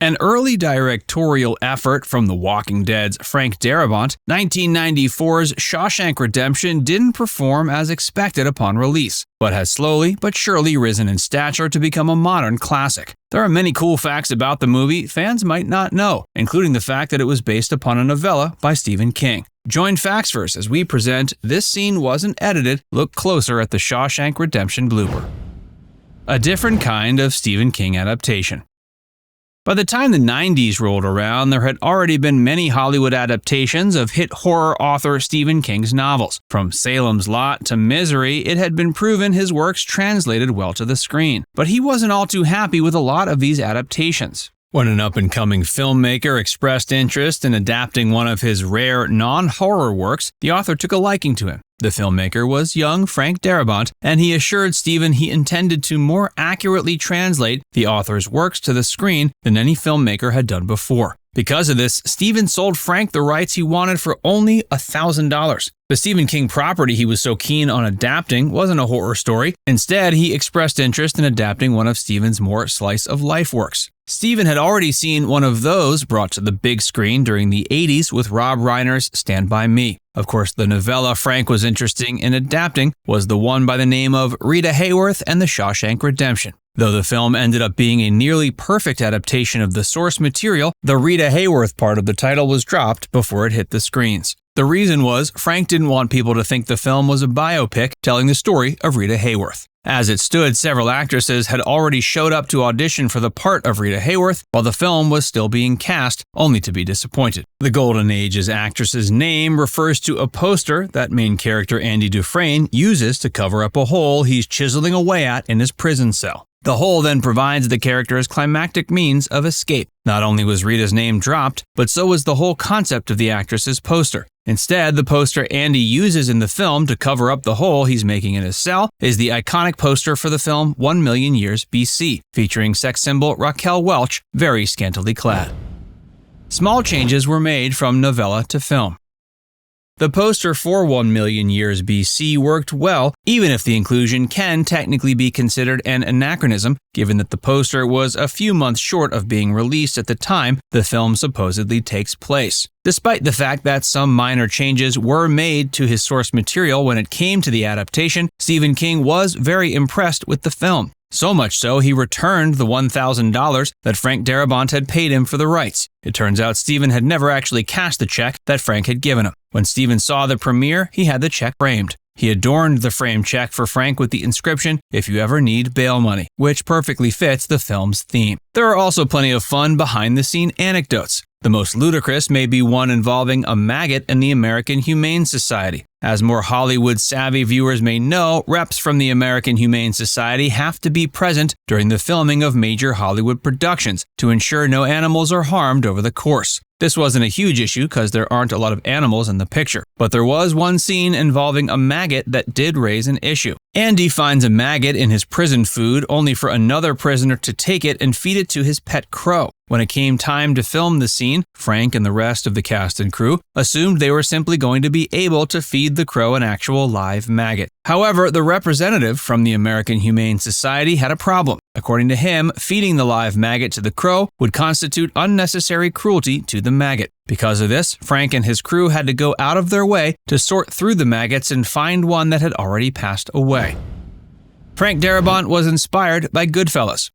An early directorial effort from The Walking Dead's Frank Darabont, 1994's Shawshank Redemption didn't perform as expected upon release, but has slowly but surely risen in stature to become a modern classic. There are many cool facts about the movie fans might not know, including the fact that it was based upon a novella by Stephen King. Join Factsverse as we present This Scene Wasn't Edited, Look Closer at the Shawshank Redemption Blooper. A different kind of Stephen King adaptation. By the time the 90s rolled around, there had already been many Hollywood adaptations of hit horror author Stephen King's novels. From Salem's Lot to Misery, it had been proven his works translated well to the screen. But he wasn't all too happy with a lot of these adaptations. When an up-and-coming filmmaker expressed interest in adapting one of his rare non-horror works, the author took a liking to him. The filmmaker was young Frank Darabont, and he assured Stephen he intended to more accurately translate the author's works to the screen than any filmmaker had done before. Because of this, Stephen sold Frank the rights he wanted for only $1,000. The Stephen King property he was so keen on adapting wasn't a horror story. Instead, he expressed interest in adapting one of Stephen's more slice-of-life works. Stephen had already seen one of those brought to the big screen during the 80s with Rob Reiner's Stand By Me. Of course, the novella Frank was interested in adapting was the one by the name of Rita Hayworth and the Shawshank Redemption. Though the film ended up being a nearly perfect adaptation of the source material, the Rita Hayworth part of the title was dropped before it hit the screens. The reason was Frank didn't want people to think the film was a biopic telling the story of Rita Hayworth. As it stood, several actresses had already showed up to audition for the part of Rita Hayworth while the film was still being cast, only to be disappointed. The Golden Age's actress's name refers to a poster that main character Andy Dufresne uses to cover up a hole he's chiseling away at in his prison cell. The hole then provides the character's climactic means of escape. Not only was Rita's name dropped, but so was the whole concept of the actress's poster. Instead, the poster Andy uses in the film to cover up the hole he's making in his cell is the iconic poster for the film 1 Million Years BC, featuring sex symbol Raquel Welch, very scantily clad. Small changes were made from novella to film. The poster for 1 Million Years BC worked well, even if the inclusion can technically be considered an anachronism, given that the poster was a few months short of being released at the time the film supposedly takes place. Despite the fact that some minor changes were made to his source material when it came to the adaptation, Stephen King was very impressed with the film. So much so, he returned the $1,000 that Frank Darabont had paid him for the rights. It turns out Stephen had never actually cashed the check that Frank had given him. When Stephen saw the premiere, he had the check framed. He adorned the framed check for Frank with the inscription, "If you ever need bail money," which perfectly fits the film's theme. There are also plenty of fun behind-the-scene anecdotes. The most ludicrous may be one involving a maggot in the American Humane Society. As more Hollywood-savvy viewers may know, reps from the American Humane Society have to be present during the filming of major Hollywood productions to ensure no animals are harmed over the course. This wasn't a huge issue because there aren't a lot of animals in the picture, but there was one scene involving a maggot that did raise an issue. Andy finds a maggot in his prison food only for another prisoner to take it and feed it to his pet crow. When it came time to film the scene, Frank and the rest of the cast and crew assumed they were simply going to be able to feed the crow an actual live maggot. However, the representative from the American Humane Society had a problem. According to him, feeding the live maggot to the crow would constitute unnecessary cruelty to the maggot. Because of this, Frank and his crew had to go out of their way to sort through the maggots and find one that had already passed away. Frank Darabont was inspired by GoodFellas.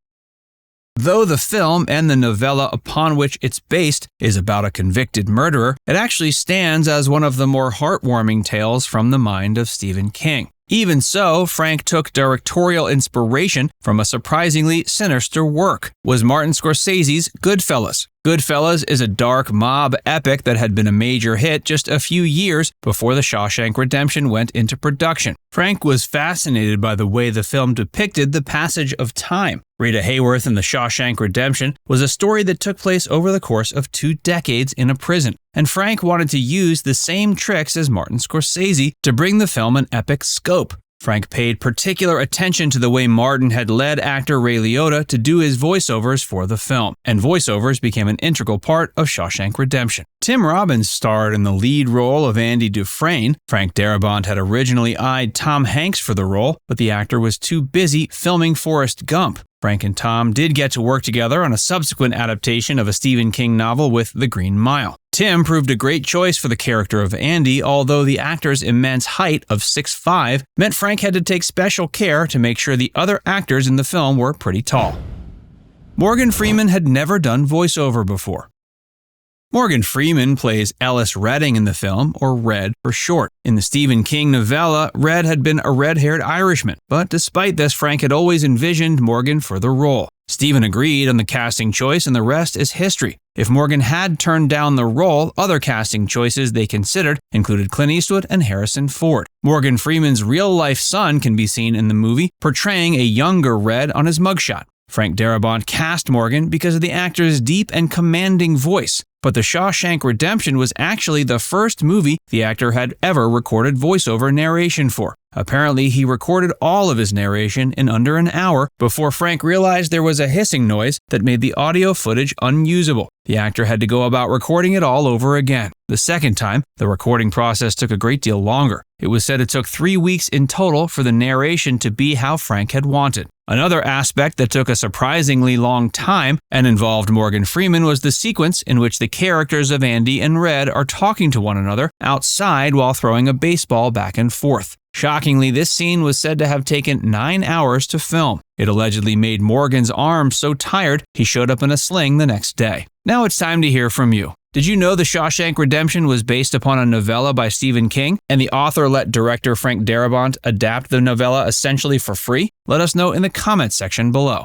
Though the film and the novella upon which it's based is about a convicted murderer, it actually stands as one of the more heartwarming tales from the mind of Stephen King. Even so, Frank took directorial inspiration from a surprisingly sinister work, was Martin Scorsese's GoodFellas. GoodFellas is a dark mob epic that had been a major hit just a few years before The Shawshank Redemption went into production. Frank was fascinated by the way the film depicted the passage of time. Rita Hayworth in The Shawshank Redemption was a story that took place over the course of 2 decades in a prison, and Frank wanted to use the same tricks as Martin Scorsese to bring the film an epic scope. Frank paid particular attention to the way Martin had led actor Ray Liotta to do his voiceovers for the film, and voiceovers became an integral part of Shawshank Redemption. Tim Robbins starred in the lead role of Andy Dufresne. Frank Darabont had originally eyed Tom Hanks for the role, but the actor was too busy filming Forrest Gump. Frank and Tom did get to work together on a subsequent adaptation of a Stephen King novel with The Green Mile. Tim proved a great choice for the character of Andy, although the actor's immense height of 6'5" meant Frank had to take special care to make sure the other actors in the film were pretty tall. Morgan Freeman had never done voiceover before. Morgan Freeman plays Ellis Redding in the film, or Red for short. In the Stephen King novella, Red had been a red-haired Irishman, but despite this, Frank had always envisioned Morgan for the role. Stephen agreed on the casting choice, and the rest is history. If Morgan had turned down the role, other casting choices they considered included Clint Eastwood and Harrison Ford. Morgan Freeman's real-life son can be seen in the movie, portraying a younger Red on his mugshot. Frank Darabont cast Morgan because of the actor's deep and commanding voice, but The Shawshank Redemption was actually the first movie the actor had ever recorded voiceover narration for. Apparently, he recorded all of his narration in under an hour before Frank realized there was a hissing noise that made the audio footage unusable. The actor had to go about recording it all over again. The second time, the recording process took a great deal longer. It was said it took 3 weeks in total for the narration to be how Frank had wanted. Another aspect that took a surprisingly long time and involved Morgan Freeman was the sequence in which the characters of Andy and Red are talking to one another outside while throwing a baseball back and forth. Shockingly, this scene was said to have taken 9 hours to film. It allegedly made Morgan's arm so tired he showed up in a sling the next day. Now it's time to hear from you. Did you know The Shawshank Redemption was based upon a novella by Stephen King, and the author let director Frank Darabont adapt the novella essentially for free? Let us know in the comments section below.